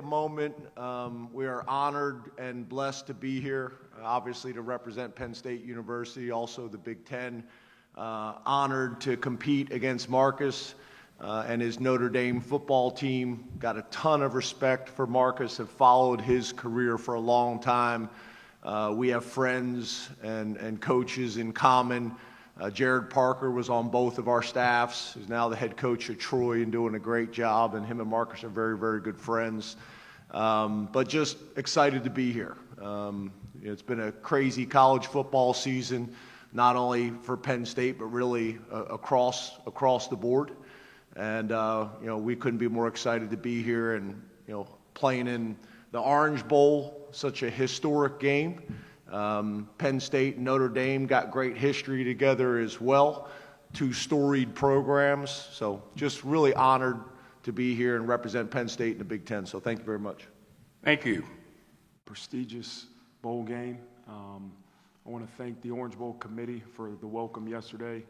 A moment. We are honored and blessed to be here, obviously to represent Penn State University, also the Big Ten. Honored to compete against Marcus and his Notre Dame football team. Got a ton of respect for Marcus, have followed his career for a long time. We have friends and coaches in common. Jared Parker was on both of our staffs. He's now the head coach at Troy and doing a great job, and him and Marcus are very, very good friends. But just excited to be here. It's been a crazy college football season, not only for Penn State, but really across the board. And, we couldn't be more excited to be here and, playing in the Orange Bowl, such a historic game. Penn State and Notre Dame got great history together as well, two storied programs. So just really honored to be here and represent Penn State in the Big Ten. So thank you very much. Thank you. Prestigious bowl game. I want to thank the Orange Bowl committee for the welcome yesterday.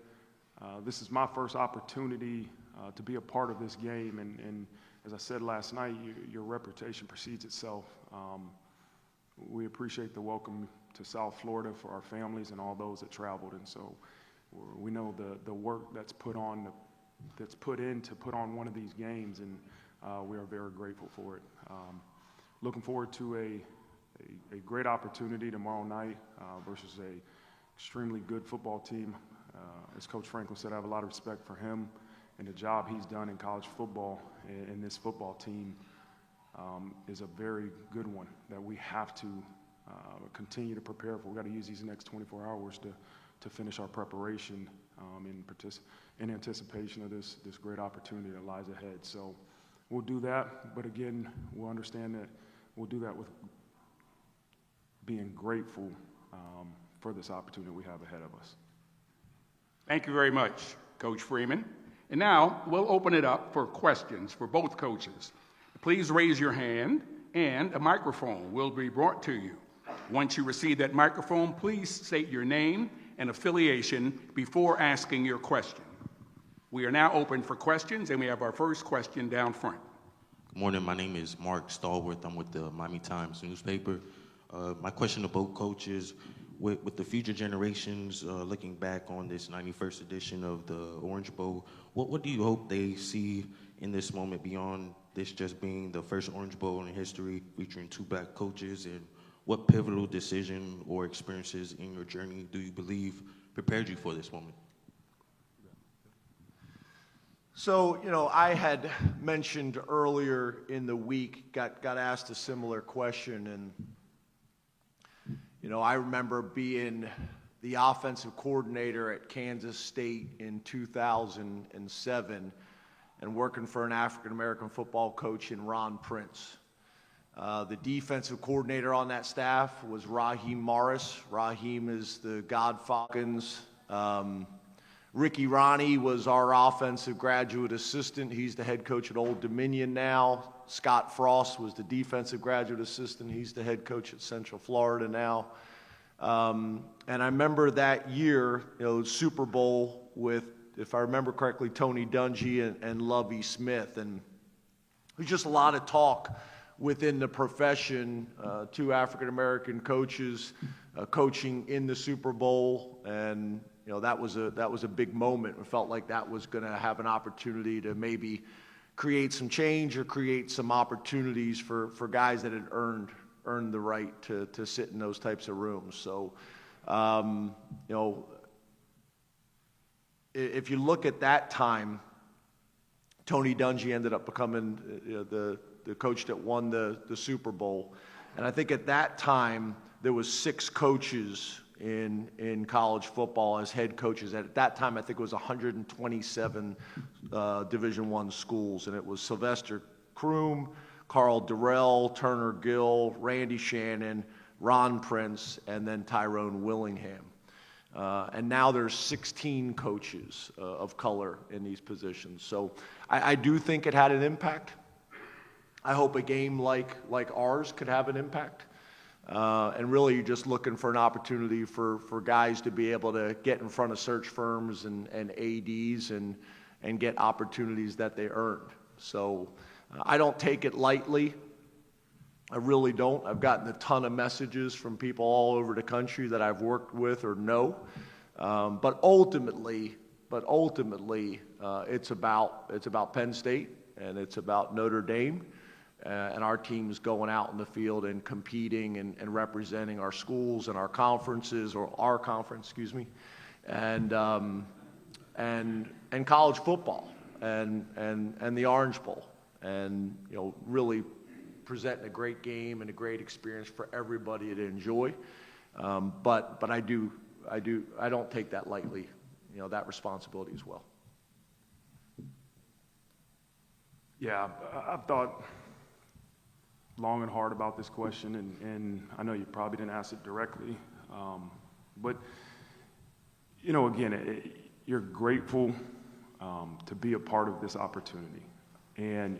This is my first opportunity to be a part of this game. And as I said last night, your reputation precedes itself. We appreciate the welcome to South Florida for our families and all those that traveled. And so we know the work that's put in to put on one of these games, and we are very grateful for it. Looking forward to a great opportunity tomorrow night versus a extremely good football team. As Coach Franklin said, I have a lot of respect for him and the job he's done in college football, and this football team is a very good one that we have to continue to prepare for. We've got to use these next 24 hours to finish our preparation in anticipation of this great opportunity that lies ahead. So we'll do that, but again, we'll understand that we'll do that with being grateful for this opportunity we have ahead of us. Thank you very much, Coach Freeman. And now we'll open it up for questions for both coaches. Please raise your hand, and a microphone will be brought to you. Once you receive that microphone, please state your name and affiliation before asking your question. We are now open for questions, and we have our first question down front. Good morning. My name is Mark Stallworth. I'm with the Miami Times newspaper. My question to both coaches, with the future generations looking back on this 91st edition of the Orange Bowl, what do you hope they see in this moment beyond this just being the first Orange Bowl in history featuring two black coaches? And what pivotal decision or experiences in your journey do you believe prepared you for this moment? So, I had mentioned earlier in the week, got asked a similar question, and, I remember being the offensive coordinator at Kansas State in 2007 and working for an African-American football coach in Ron Prince. The defensive coordinator on that staff was Raheem Morris. Raheem is the godfather. Ricky Ronnie was our offensive graduate assistant. He's the head coach at Old Dominion now. Scott Frost was the defensive graduate assistant. He's the head coach at Central Florida now. And I remember that year, Super Bowl with, if I remember correctly, Tony Dungy and Lovie Smith. And there's just a lot of talk within the profession, two African-American coaches coaching in the Super Bowl, and that was a big moment. It felt like that was going to have an opportunity to maybe create some change or create some opportunities for guys that had earned the right to sit in those types of rooms. So, if you look at that time, Tony Dungy ended up becoming the coach that won the Super Bowl. And I think at that time, there was 6 coaches in college football as head coaches. At that time, I think it was 127 Division I schools, and it was Sylvester Croom, Carl Durrell, Turner Gill, Randy Shannon, Ron Prince, and then Tyrone Willingham. And now there's 16 coaches of color in these positions. So I do think it had an impact. I hope a game like ours could have an impact. And really you're just looking for an opportunity for guys to be able to get in front of search firms and ADs and get opportunities that they earned. So I don't take it lightly. I really don't. I've gotten a ton of messages from people all over the country that I've worked with or know. But ultimately, it's about Penn State, and it's about Notre Dame, and our teams going out in the field and competing and representing our schools and our conferences, or our conference, excuse me, and college football and the Orange Bowl, and really presenting a great game and a great experience for everybody to enjoy. But I don't take that lightly, that responsibility as well. Yeah, I've thought long and hard about this question, and I know you probably didn't ask it directly, but again, you're grateful to be a part of this opportunity, and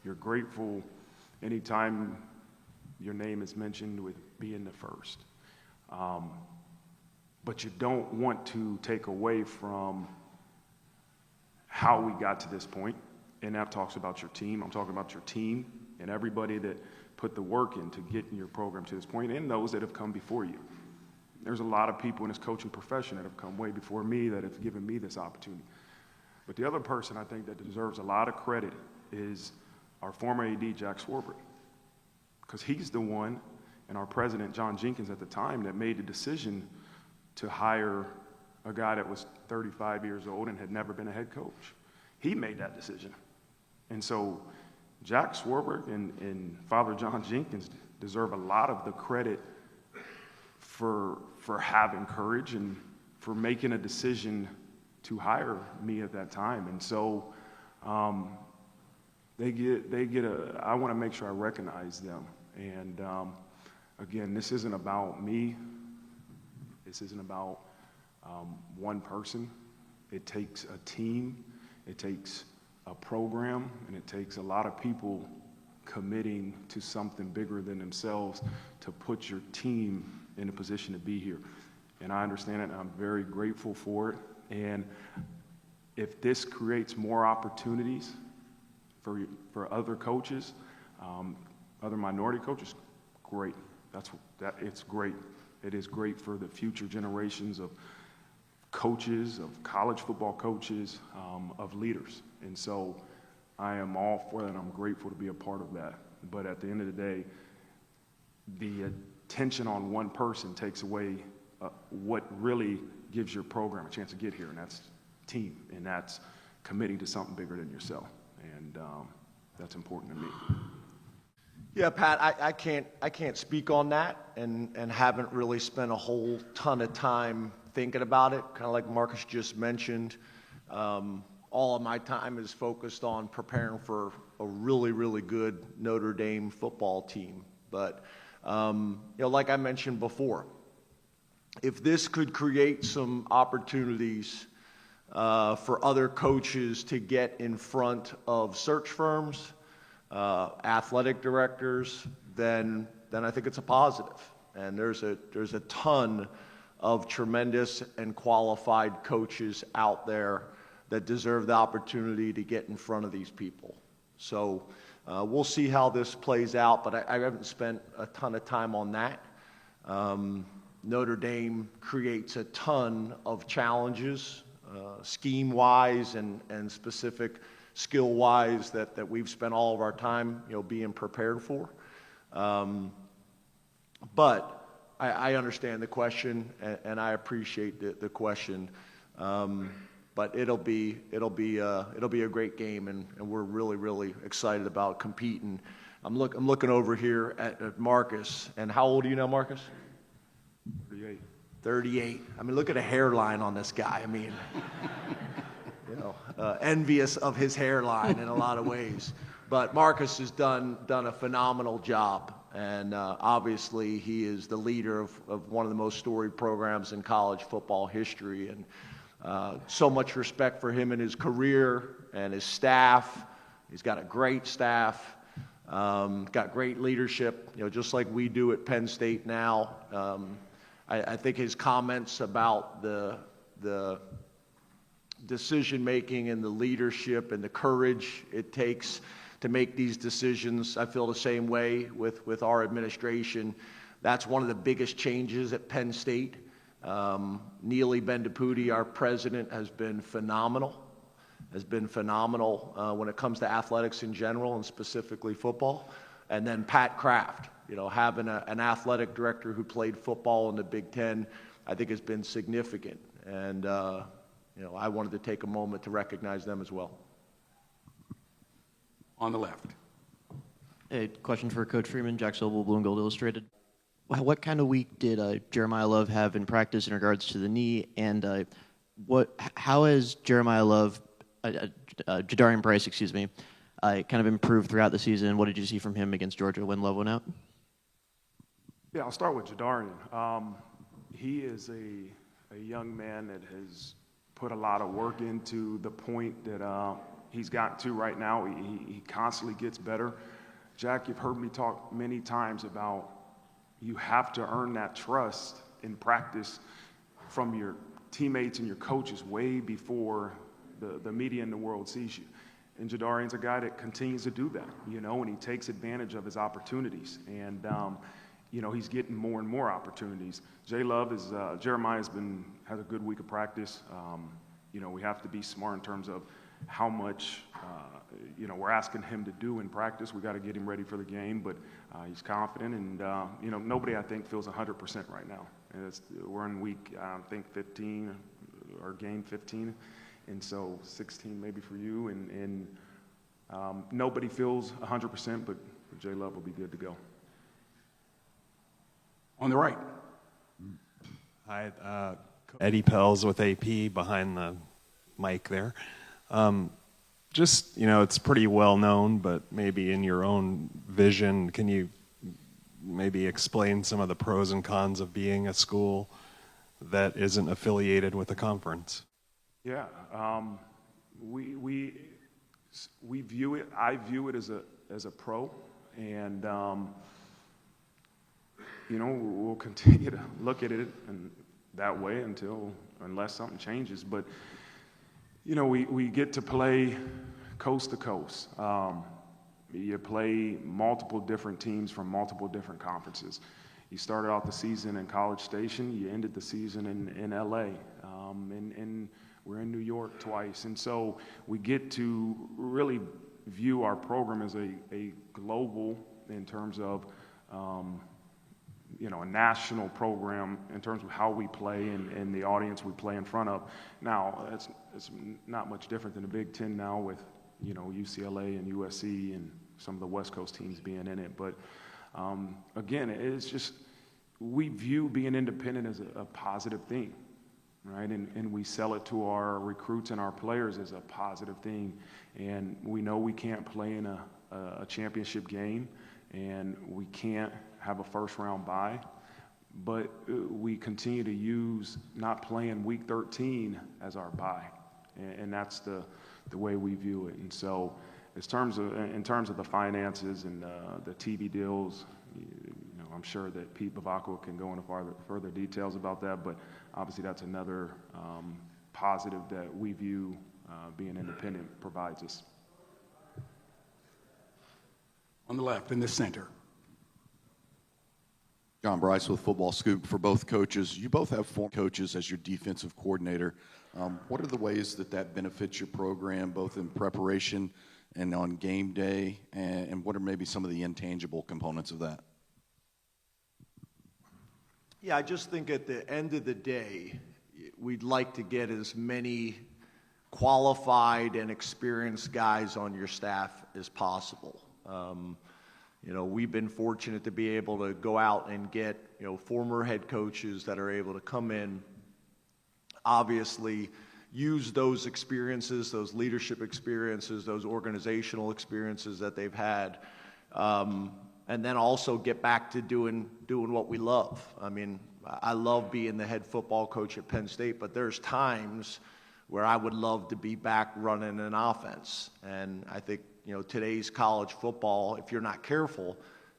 you're grateful anytime your name is mentioned with being the first. But you don't want to take away from how we got to this point, and that talks about your team. I'm talking about your team and everybody that put the work into getting your program to this point, and those that have come before you. There's a lot of people in this coaching profession that have come way before me that have given me this opportunity. But the other person I think that deserves a lot of credit is our former AD, Jack Swarbrick, because he's the one, and our president, John Jenkins, at the time, that made the decision to hire a guy that was 35 years old and had never been a head coach. He made that decision. And so Jack Swarbrick and Father John Jenkins deserve a lot of the credit for having courage and for making a decision to hire me at that time. And so they get I want to make sure I recognize them. And again, this isn't about me. This isn't about one person. It takes a team. It takes a program, and it takes a lot of people committing to something bigger than themselves to put your team in a position to be here. And I understand it, and I'm very grateful for it. And if this creates more opportunities for other coaches, other minority coaches, great. It's great. It is great for the future generations of coaches, of college football coaches, of leaders. And so I am all for that, and I'm grateful to be a part of that. But at the end of the day, the attention on one person takes away what really gives your program a chance to get here, and that's team, and that's committing to something bigger than yourself. And that's important to me. Yeah, Pat, I can't speak on that, and haven't really spent a whole ton of time thinking about it. Kind of like Marcus just mentioned, all of my time is focused on preparing for a really, really good Notre Dame football team. But like I mentioned before, if this could create some opportunities for other coaches to get in front of search firms, athletic directors, then I think it's a positive. And there's a ton of tremendous and qualified coaches out there that deserve the opportunity to get in front of these people. So we'll see how this plays out, but I haven't spent a ton of time on that. Notre Dame creates a ton of challenges, scheme-wise and specific skill-wise that we've spent all of our time, being prepared for. But I understand the question, and I appreciate the question. But it'll be a great game, and we're really, really excited about competing. I'm looking over here at Marcus, and how old are you now, Marcus? 38. 38. I mean, look at the hairline on this guy. I mean, envious of his hairline in a lot of ways. But Marcus has done a phenomenal job, and obviously he is the leader of one of the most storied programs in college football history, and so much respect for him and his career and his staff. He's got a great staff, got great leadership, just like we do at Penn State now. I think his comments about the decision-making and the leadership and the courage it takes to make these decisions. I feel the same way with our administration. That's one of the biggest changes at Penn State. Neely Bendapudi, our president, has been phenomenal when it comes to athletics in general and specifically football. And then Pat Kraft, having an athletic director who played football in the Big Ten, I think has been significant. And, I wanted to take a moment to recognize them as well. On the left. Hey, question for Coach Freeman, Jack Sobel, Blue and Gold Illustrated. What kind of week did Jeremiah Love have in practice in regards to the knee, and how has Jeremiah Love, Jadarian Price, kind of improved throughout the season? What did you see from him against Georgia when Love went out? Yeah, I'll start with Jadarian. He is a young man that has put a lot of work into the point that he's gotten to right now. He constantly gets better. Jack, you've heard me talk many times about you have to earn that trust in practice from your teammates and your coaches way before the media and the world sees you. And Jadarian's a guy that continues to do that, and he takes advantage of his opportunities. And, he's getting more and more opportunities. Jeremiah has a good week of practice. We have to be smart in terms of how much, we're asking him to do in practice. We got to get him ready for the game, but he's confident, and nobody I think feels 100% right now. We're in week 15 or game 15, and so 16 maybe for you, and nobody feels 100%, but J Love will be good to go. On the right. Hi, Eddie Pels with AP behind the mic there. It's pretty well known, but maybe in your own vision, can you maybe explain some of the pros and cons of being a school that isn't affiliated with a conference? Yeah, we view it. I view it as a pro, and we'll continue to look at it that way unless something changes. But we get to play coast to coast. You play multiple different teams from multiple different conferences. You started out the season in College Station. You ended the season in LA, and we're in New York twice. And so we get to really view our program as a global in terms of a national program in terms of how we play and the audience we play in front of. Now, it's not much different than the Big Ten now with, UCLA and USC and some of the West Coast teams being in it. But again, it's just, we view being independent as a positive thing, right? And we sell it to our recruits and our players as a positive thing. And we know we can't play in a championship game, and we can't have a first-round bye, but we continue to use not playing Week 13 as our bye, and that's the way we view it. And so, in terms of the finances and the TV deals, I'm sure that Pete Bavacqua can go into further details about that, but obviously that's another positive that we view being independent provides us. On the left, in the center. John Bryce with Football Scoop. For both coaches, you both have former coaches as your defensive coordinator. What are the ways that benefits your program, both in preparation and on game day, and what are maybe some of the intangible components of that? Yeah, I just think at the end of the day, we'd like to get as many qualified and experienced guys on your staff as possible. We've been fortunate to be able to go out and get, former head coaches that are able to come in, obviously use those experiences, those leadership experiences, those organizational experiences that they've had, and then also get back to doing what we love. I mean, I love being the head football coach at Penn State, but there's times where I would love to be back running an offense. And I think, today's college football, if you're not careful,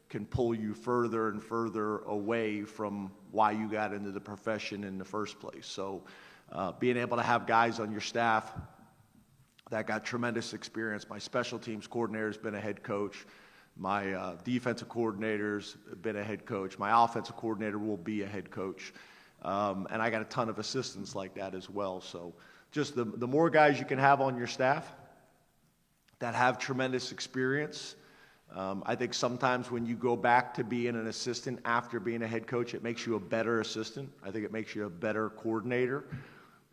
can pull you further and further away from why you got into the profession in the first place. So being able to have guys on your staff that got tremendous experience. My special teams coordinator has been a head coach. My defensive coordinator's been a head coach. My offensive coordinator will be a head coach. And I got a ton of assistants like that as well. So just the more guys you can have on your staff that have tremendous experience, I think sometimes when you go back to being an assistant after being a head coach, it makes you a better assistant. I think it makes you a better coordinator.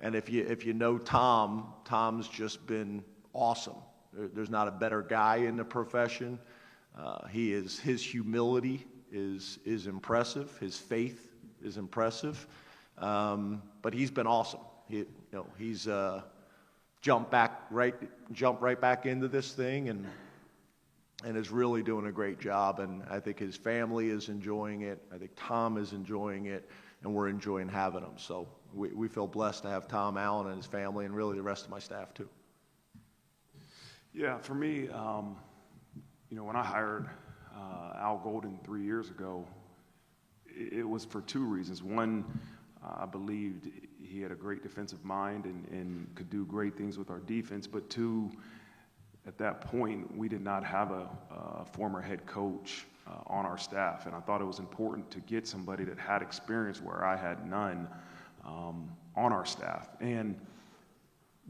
And if you know Tom, Tom's just been awesome. There's not a better guy in the profession. His humility is impressive. His faith is impressive. But he's been awesome. He's jumped right back into this thing and is really doing a great job. And I think his family is enjoying it. I think Tom is enjoying it, and we're enjoying having him. So we feel blessed to have Tom Allen and his family, and really the rest of my staff too. Yeah, for me, when I hired Al Golden 3 years ago, it was for two reasons. One, I believed he had a great defensive mind and could do great things with our defense. But two, at that point, we did not have a former head coach on our staff. And I thought it was important to get somebody that had experience where I had none on our staff. And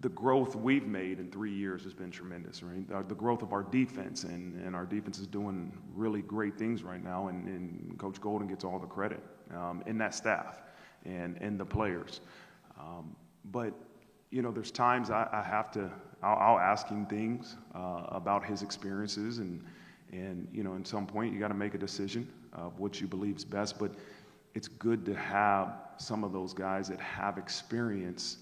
the growth we've made in 3 years has been tremendous, right? The growth of our defense, and our defense is doing really great things right now, and Coach Golden gets all the credit in that staff and the players. But, there's times I'll ask him things about his experiences, and at some point you got to make a decision of what you believe is best. But it's good to have some of those guys that have experience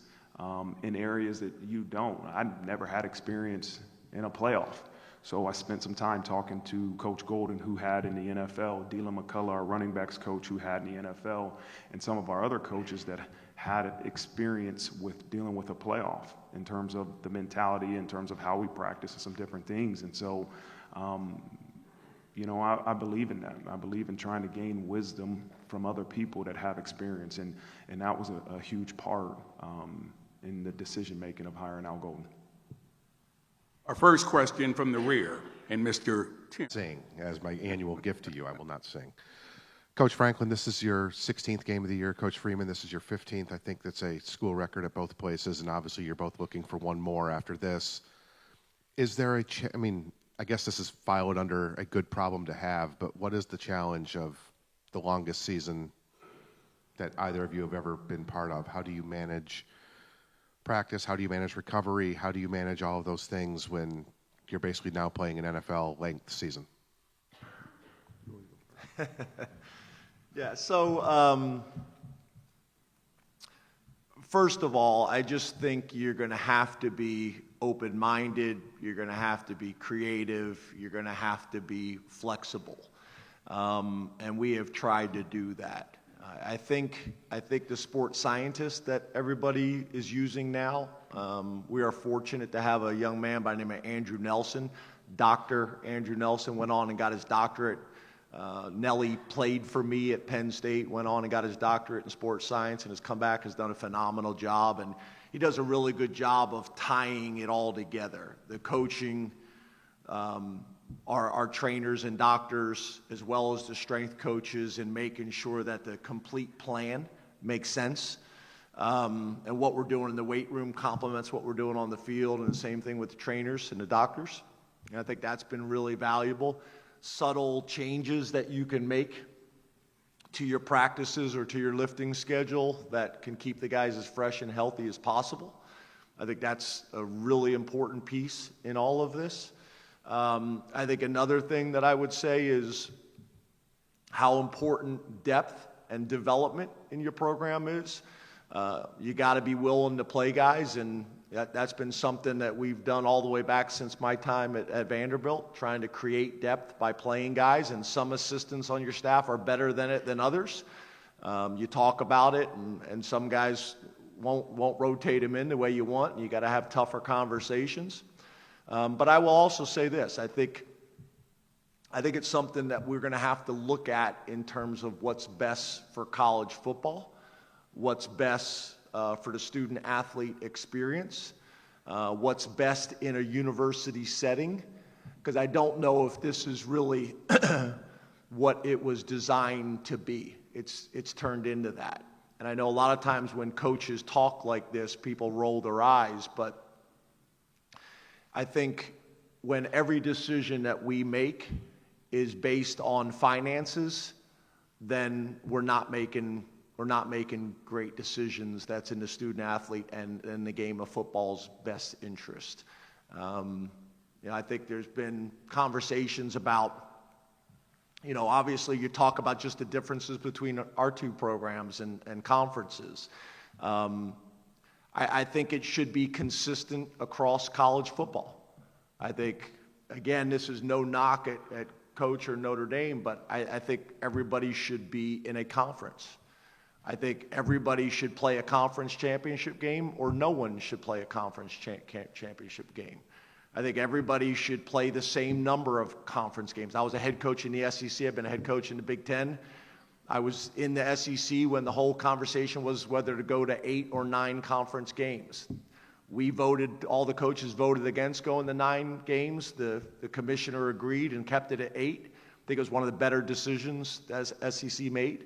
in areas that you don't. I never had experience in a playoff. So I spent some time talking to Coach Golden, who had in the NFL, Dylan McCullough, our running backs coach, who had in the NFL, and some of our other coaches that had experience with dealing with a playoff in terms of the mentality, in terms of how we practice and some different things. And so, I believe in that. I believe in trying to gain wisdom from other people that have experience, and that was a huge part in the decision-making of hiring Al Golden. Our first question from the rear, and Mr. Tim. Sing as my annual gift to you. I will not sing. Coach Franklin, this is your 16th game of the year. Coach Freeman, this is your 15th. I think that's a school record at both places, and obviously you're both looking for one more after this. Is there I guess this is filed under a good problem to have, but what is the challenge of the longest season that either of you have ever been part of? How do you manage practice? How do you manage recovery? How do you manage all of those things when you're basically now playing an NFL-length season? Yeah, so first of all, I just think you're going to have to be open-minded, you're going to have to be creative, you're going to have to be flexible. And we have tried to do that. I think the sports scientists that everybody is using now, we are fortunate to have a young man by the name of Andrew Nelson. Dr. Andrew Nelson went on and got his doctorate. Nelly played for me at Penn State, went on and got his doctorate in sports science, and has come back, has done a phenomenal job. And he does a really good job of tying it all together. The coaching, our trainers and doctors, as well as the strength coaches, and making sure that the complete plan makes sense. And what we're doing in the weight room complements what we're doing on the field, and the same thing with the trainers and the doctors. And I think that's been really valuable. Subtle changes that you can make to your practices or to your lifting schedule that can keep the guys as fresh and healthy as possible. I think that's a really important piece in all of this. I think another thing that I would say is how important depth and development in your program is. You got to be willing to play guys, and that's been something that we've done all the way back since my time at Vanderbilt, trying to create depth by playing guys, and some assistants on your staff are better than others. You talk about it, and some guys won't rotate them in the way you want, and you got to have tougher conversations. But I will also say this: I think it's something that we're going to have to look at in terms of what's best for college football, what's best for the student-athlete experience. what's best in a university setting, because I don't know if this is really what it was designed to be. It's turned into that. And I know a lot of times when coaches talk like this, people roll their eyes, but I think when every decision that we make is based on finances, then we're not making great decisions that's in the student athlete and in the game of football's best interest. I think there's been conversations about, obviously you talk about just the differences between our two programs and conferences. I think it should be consistent across college football. I think, again, this is no knock at Coach or Notre Dame, but I think everybody should be in a conference. I think everybody should play a conference championship game, or no one should play a conference championship game. I think everybody should play the same number of conference games. I was a head coach in the SEC. I've been a head coach in the Big Ten. I was in the SEC when the whole conversation was whether to go to 8 or 9 conference games. We voted, all the coaches voted against going to 9 games. The commissioner agreed and kept it at 8. I think it was one of the better decisions as SEC made.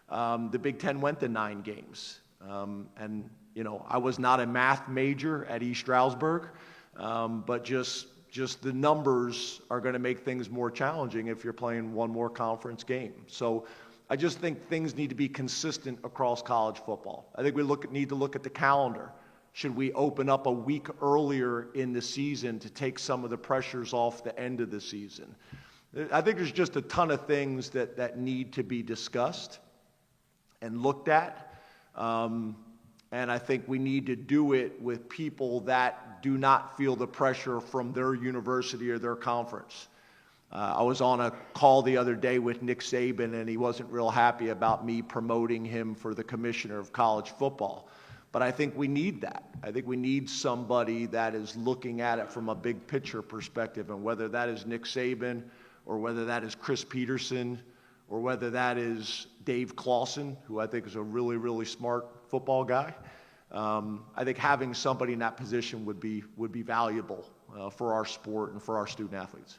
The Big Ten went to 9 games. I was not a math major at East Stroudsburg, but just the numbers are going to make things more challenging if you're playing one more conference game. So I just think things need to be consistent across college football. I think we need to look at the calendar. Should we open up a week earlier in the season to take some of the pressures off the end of the season? I think there's just a ton of things that need to be discussed and looked at. And I think we need to do it with people that do not feel the pressure from their university or their conference. I was on a call the other day with Nick Saban, and he wasn't real happy about me promoting him for the commissioner of college football. But I think we need that. I think we need somebody that is looking at it from a big picture perspective, and whether that is Nick Saban or whether that is Chris Peterson or whether that is Dave Clawson, who I think is a really, really smart football guy. I think having somebody in that position would be valuable for our sport and for our student athletes.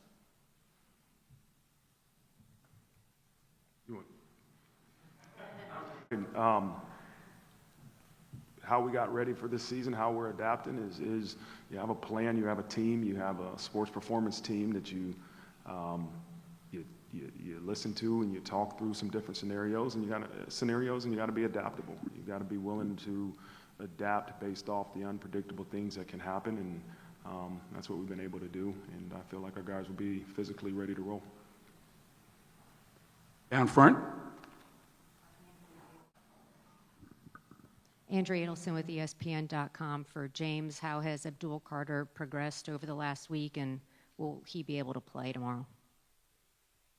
How we got ready for this season, how we're adapting is you have a plan, you have a team, you have a sports performance team that you listen to and you talk through some different scenarios, and you got to be adaptable. You got to be willing to adapt based off the unpredictable things that can happen, and that's what we've been able to do. And I feel like our guys will be physically ready to roll. Down front. Andrea Adelson with ESPN.com. For James, how has Abdul Carter progressed over the last week, and will he be able to play tomorrow?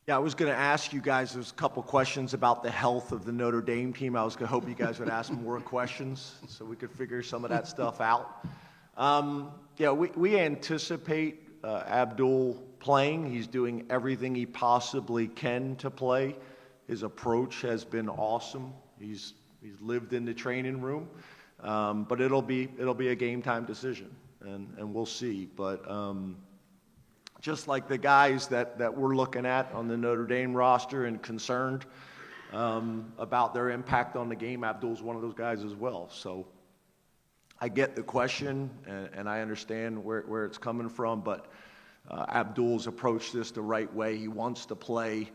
Yeah, I was going to ask you guys, there's a couple questions about the health of the Notre Dame team. I was going to hope you guys would ask more questions so we could figure some of that stuff out. We anticipate Abdul playing. He's doing everything he possibly can to play. His approach has been awesome. He's lived in the training room, but it'll be a game time decision, and we'll see. But just like the guys that we're looking at on the Notre Dame roster and concerned about their impact on the game, Abdul's one of those guys as well. So I get the question, and I understand where it's coming from, but Abdul's approached this the right way. He wants to play.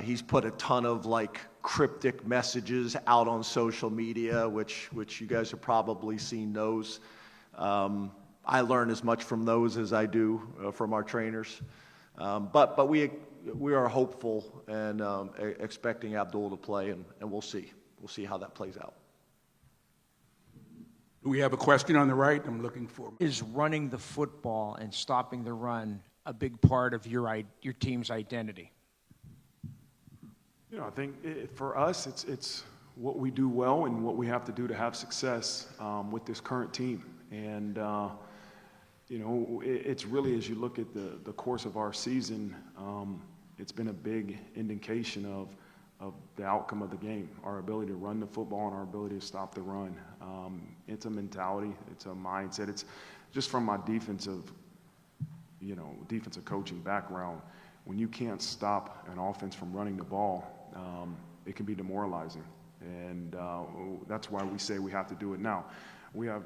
He's put a ton of cryptic messages out on social media, which you guys have probably seen those. I learn as much from those as I do from our trainers. But we are hopeful and expecting Abdul to play, and we'll see. We'll see how that plays out. Do we have a question on the right? I'm looking for. Is running the football and stopping the run a big part of your team's identity? I think for us, it's what we do well and what we have to do to have success with this current team. And, it's really, as you look at the course of our season, it's been a big indication of the outcome of the game, our ability to run the football and our ability to stop the run. It's a mentality. It's a mindset. just from my defensive coaching background, when you can't stop an offense from running the ball, it can be demoralizing. And that's why we say we have to do it now. We're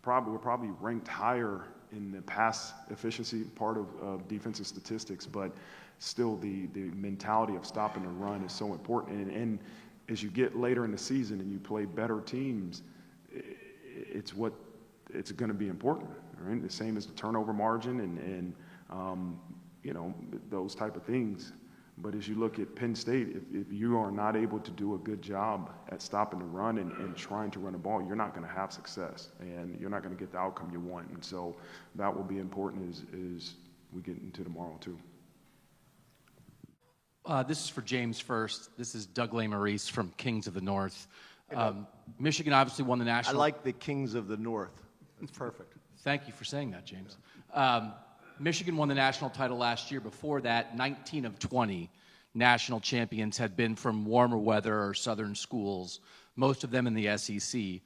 probably ranked higher in the pass efficiency part of defensive statistics, but still the mentality of stopping the run is so important. And as you get later in the season and you play better teams, it's going to be important, right? The same as the turnover margin and those type of things. But as you look at Penn State, if you are not able to do a good job at stopping the run and trying to run the ball, you're not going to have success, and you're not going to get the outcome you want. And so that will be important as we get into tomorrow too. This is for James first. This is Doug Maurice from Kings of the North. Michigan obviously won the national. I like the Kings of the North. That's perfect. Thank you for saying that, James. Michigan won the national title last year. Before that, 19 of 20 national champions had been from warmer weather or southern schools, most of them in the SEC.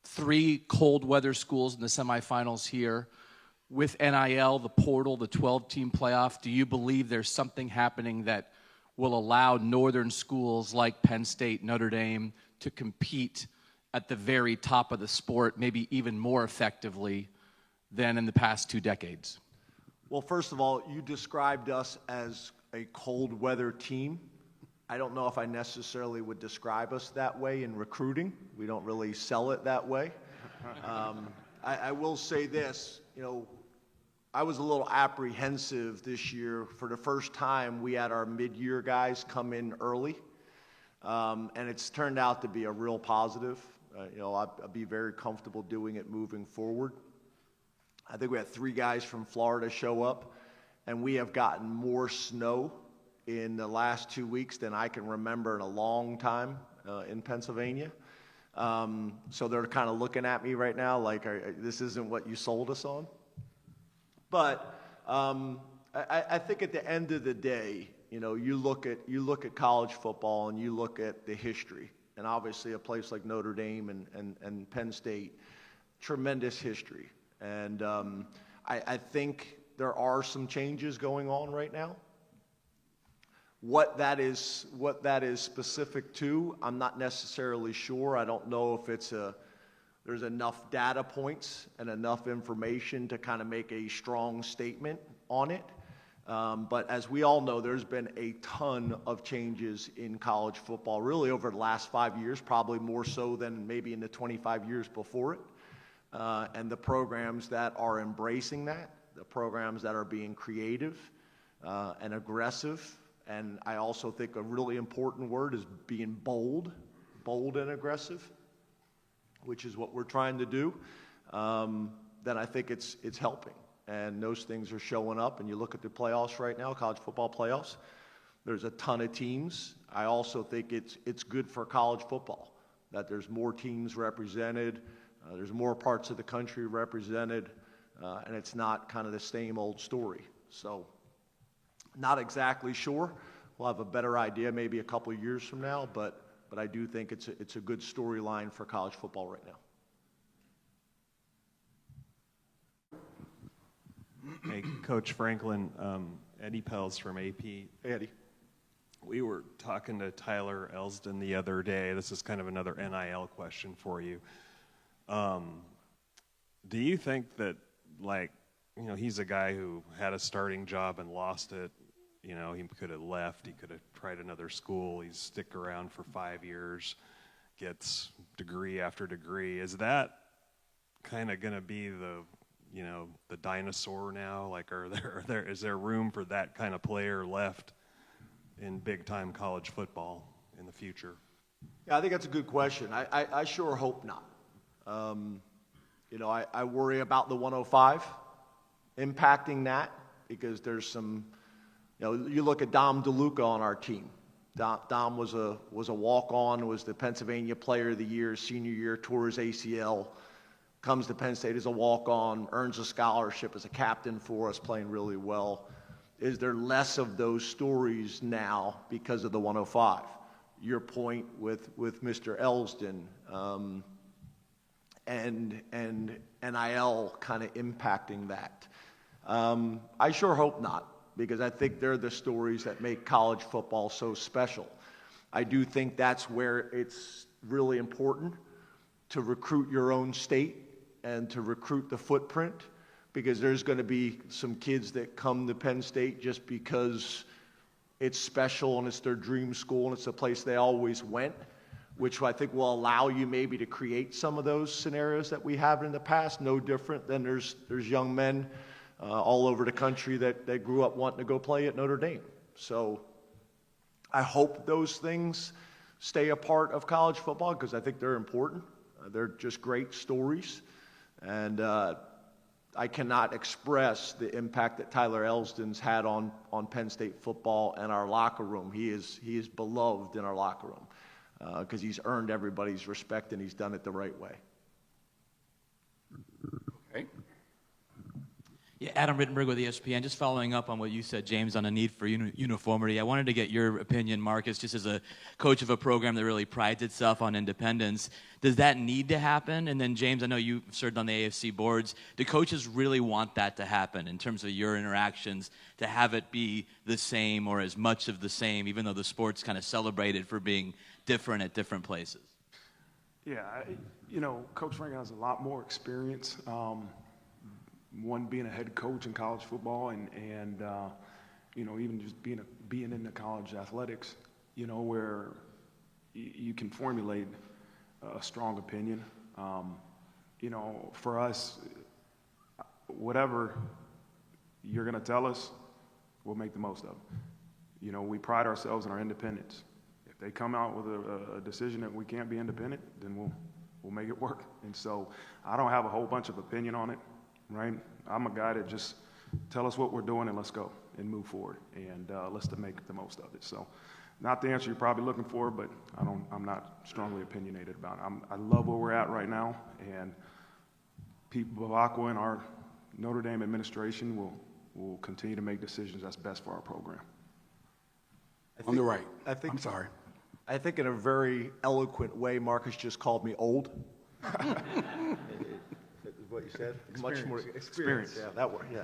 3 cold weather schools in the semifinals here. With NIL, the portal, the 12-team playoff, do you believe there's something happening that will allow northern schools like Penn State, Notre Dame to compete at the very top of the sport, maybe even more effectively than in the past 2 decades? Well, first of all, you described us as a cold weather team. I don't know if I necessarily would describe us that way in recruiting. We don't really sell it that way. I will say this, I was a little apprehensive this year. For the first time, we had our mid-year guys come in early, and it's turned out to be a real positive. I'd be very comfortable doing it moving forward. I think we had 3 guys from Florida show up, and we have gotten more snow in the last 2 weeks than I can remember in a long time in Pennsylvania. So they're kind of looking at me right now like, this isn't what you sold us on. But I think at the end of the day, you look at college football and you look at the history, and obviously a place like Notre Dame and Penn State, tremendous history. And I think there are some changes going on right now. What that is specific to, I'm not necessarily sure. I don't know if there's enough data points and enough information to kind of make a strong statement on it. But as we all know, there's been a ton of changes in college football, really over the last 5 years, probably more so than maybe in the 25 years before it. And the programs that are embracing that, the programs that are being creative and aggressive, and I also think a really important word is being bold and aggressive, which is what we're trying to do, then I think it's helping. And those things are showing up, and you look at the playoffs right now, college football playoffs, there's a ton of teams. I also think it's good for college football, that there's more teams represented, there's more parts of the country represented, and it's not kind of the same old story. So not exactly sure. We'll have a better idea maybe a couple of years from now, but I do think it's a good storyline for college football right now. Hey, Coach Franklin, Eddie Pels from AP. Hey, Eddie. We were talking to Tyler Elsdon the other day. This is kind of another NIL question for you. Do you think that, he's a guy who had a starting job and lost it. He could have left. He could have tried another school. He's stick around for 5 years, gets degree after degree. Is that kind of going to be the dinosaur now? Is there room for that kind of player left in big-time college football in the future? Yeah, I think that's a good question. I sure hope not. I worry about the 105 impacting that, because there's some, you look at Dom DeLuca on our team. Dom was a walk-on, was the Pennsylvania Player of the Year, senior year, tore his ACL, comes to Penn State as a walk-on, earns a scholarship as a captain for us, playing really well. Is there less of those stories now because of the 105? Your point with Mr. Elsdon. and NIL kind of impacting that. I sure hope not, because I think they're the stories that make college football so special. I do think that's where it's really important to recruit your own state and to recruit the footprint, because there's going to be some kids that come to Penn State just because it's special and it's their dream school and it's a place they always went, which I think will allow you maybe to create some of those scenarios that we have in the past. No different than there's young men all over the country that grew up wanting to go play at Notre Dame. So I hope those things stay a part of college football, because I think they're important. They're just great stories. And I cannot express the impact that Tyler Elsdon's had on Penn State football and our locker room. He is beloved in our locker room because he's earned everybody's respect and he's done it the right way. Okay. Yeah, Adam Rittenberg with ESPN. Just following up on what you said, James, on the need for uniformity. I wanted to get your opinion, Marcus, just as a coach of a program that really prides itself on independence. Does that need to happen? And then, James, I know you've served on the AFC boards. Do coaches really want that to happen in terms of your interactions, to have it be the same or as much of the same, even though the sport's kind of celebrated for being different at different places? Yeah, Coach Franklin has a lot more experience. One, being a head coach in college football and even just being in the college athletics, where you can formulate a strong opinion. For us, whatever you're going to tell us, we'll make the most of it. We pride ourselves in our independence. If they come out with a decision that we can't be independent, then we'll make it work. And so I don't have a whole bunch of opinion on it. Right? I'm a guy that just tell us what we're doing and let's go and move forward and let's make the most of it. So, not the answer you're probably looking for, but I'm not strongly opinionated about it. I love where we're at right now, and Pete Bavacqua and our Notre Dame administration will continue to make decisions that's best for our program. On the right. I'm sorry. I think in a very eloquent way, Marcus just called me old. What you said? Experience. Much more experience. Yeah, that word. Yeah.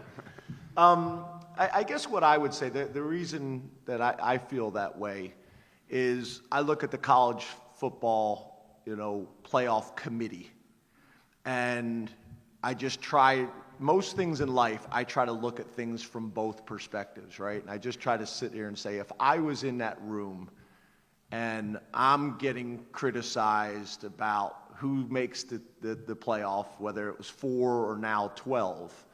I guess what I would say, the reason that I feel that way is I look at the college football, playoff committee, and I just try, most things in life, I try to look at things from both perspectives, right? And I just try to sit here and say, if I was in that room and I'm getting criticized about who makes the playoff, whether it was 4 or now 12,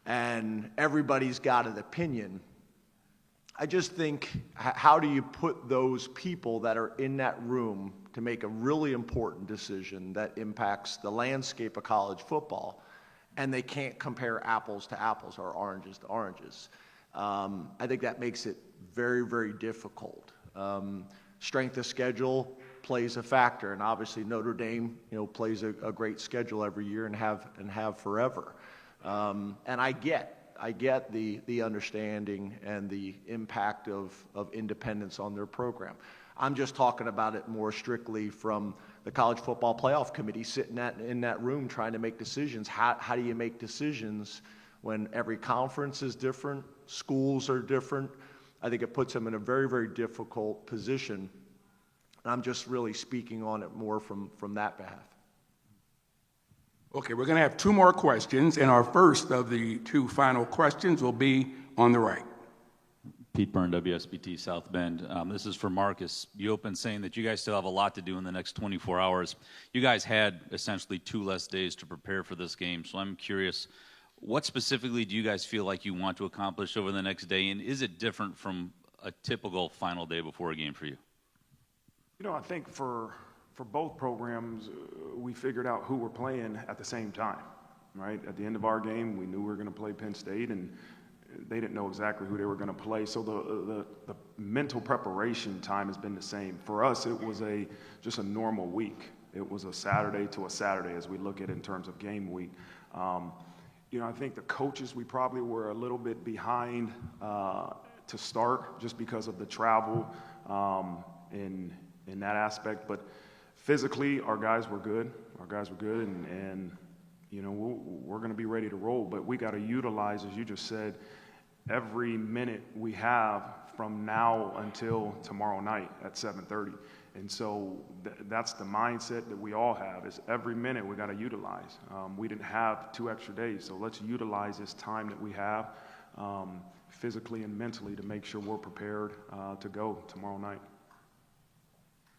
and everybody's got an opinion, I just think, how do you put those people that are in that room to make a really important decision that impacts the landscape of college football, and they can't compare apples to apples or oranges to oranges? I think that makes it very, very difficult. Strength of schedule plays a factor, and obviously Notre Dame, plays a great schedule every year and have forever. And I get the understanding and the impact of independence on their program. I'm just talking about it more strictly from the College Football Playoff Committee sitting in that room trying to make decisions. How do you make decisions when every conference is different, schools are different? I think it puts them in a very, very difficult position. And I'm just really speaking on it more from that behalf. Okay, we're going to have 2 more questions, and our first of the 2 final questions will be on the right. Pete Byrne, WSBT South Bend. This is for Marcus. You opened saying that you guys still have a lot to do in the next 24 hours. You guys had essentially 2 less days to prepare for this game, so I'm curious, what specifically do you guys feel like you want to accomplish over the next day, and is it different from a typical final day before a game for you? I think for both programs, we figured out who we're playing at the same time, right? At the end of our game, we knew we were going to play Penn State, and they didn't know exactly who they were going to play. So the mental preparation time has been the same. For us, it was just a normal week. It was a Saturday to a Saturday as we look at it in terms of game week. I think the coaches, we probably were a little bit behind to start just because of the travel in that aspect. But physically, our guys were good. And you know, we're going to be ready to roll. But we got to utilize, as you just said, every minute we have from now until tomorrow night at 7:30. And so that's the mindset that we all have, is every minute we got to utilize. We didn't have 2 extra days, so let's utilize this time that we have physically and mentally to make sure we're prepared to go tomorrow night.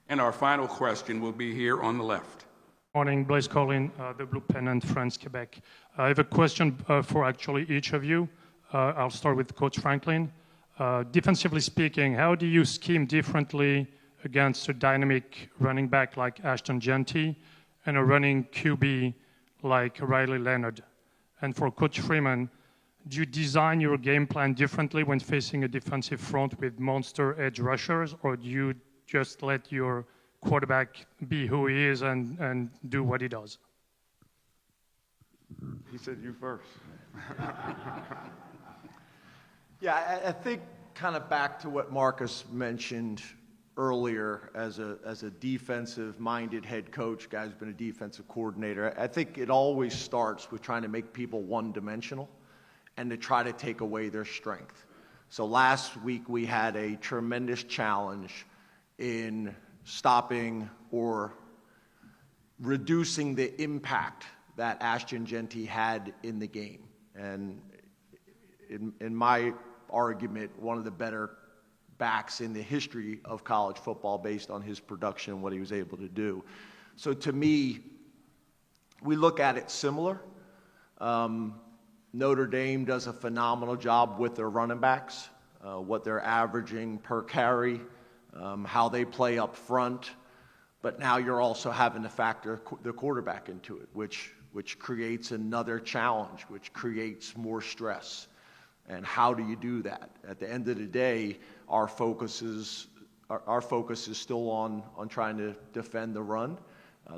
And our final question will be here on the left. Morning, Blaise Collin, the Blue Pennant, France, Quebec. I have a question for actually each of you. I'll start with Coach Franklin. Defensively speaking, how do you scheme differently against a dynamic running back like Ashton Jeanty and a running QB like Riley Leonard? And for Coach Freeman, do you design your game plan differently when facing a defensive front with monster edge rushers, or do you just let your quarterback be who he is and do what he does? He said you first. Yeah, I think kind of back to what Marcus mentioned earlier, as a defensive-minded head coach, guy who's been a defensive coordinator, I think it always starts with trying to make people one-dimensional and to try to take away their strength. So last week we had a tremendous challenge in stopping or reducing the impact that Ashton Jeanty had in the game. And in my argument, one of the better backs in the history of college football based on his production and what he was able to do. So to me, we look at it similar. Notre Dame does a phenomenal job with their running backs, what they're averaging per carry, how they play up front. But now you're also having to factor the quarterback into it, which creates another challenge, which creates more stress. And how do you do that? At the end of the day, our focus is still on trying to defend the run.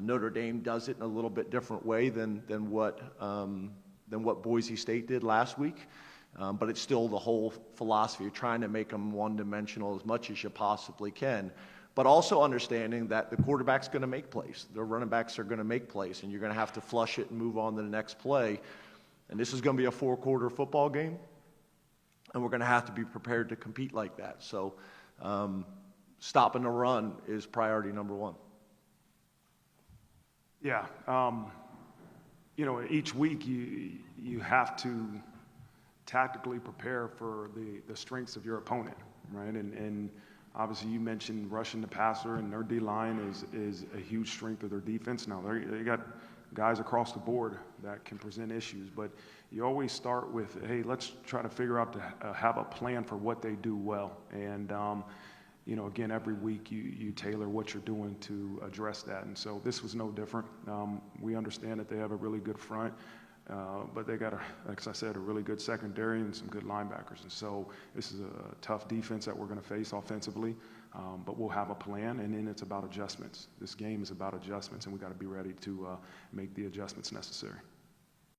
Notre Dame does it in a little bit different way than what Boise State did last week. But it's still the whole philosophy of trying to make them one-dimensional as much as you possibly can. But also understanding that the quarterback's going to make plays. The running backs are going to make plays, and you're going to have to flush it and move on to the next play. And this is going to be a 4-quarter football game, and we're going to have to be prepared to compete like that. So stopping the run is priority number one. Yeah. You know, each week you have to tactically prepare for the strengths of your opponent, right? And obviously you mentioned rushing the passer, and their D-line is a huge strength of their defense. Now, they got guys across the board that can present issues, but you always start with, hey, let's try to figure out to have a plan for what they do well. And, you know, again, every week you tailor what you're doing to address that. And so this was no different. We understand that they have a really good front, but they got, like I said, a really good secondary and some good linebackers. And so this is a tough defense that we're going to face offensively, but we'll have a plan, and then it's about adjustments. This game is about adjustments, and we got to be ready to make the adjustments necessary.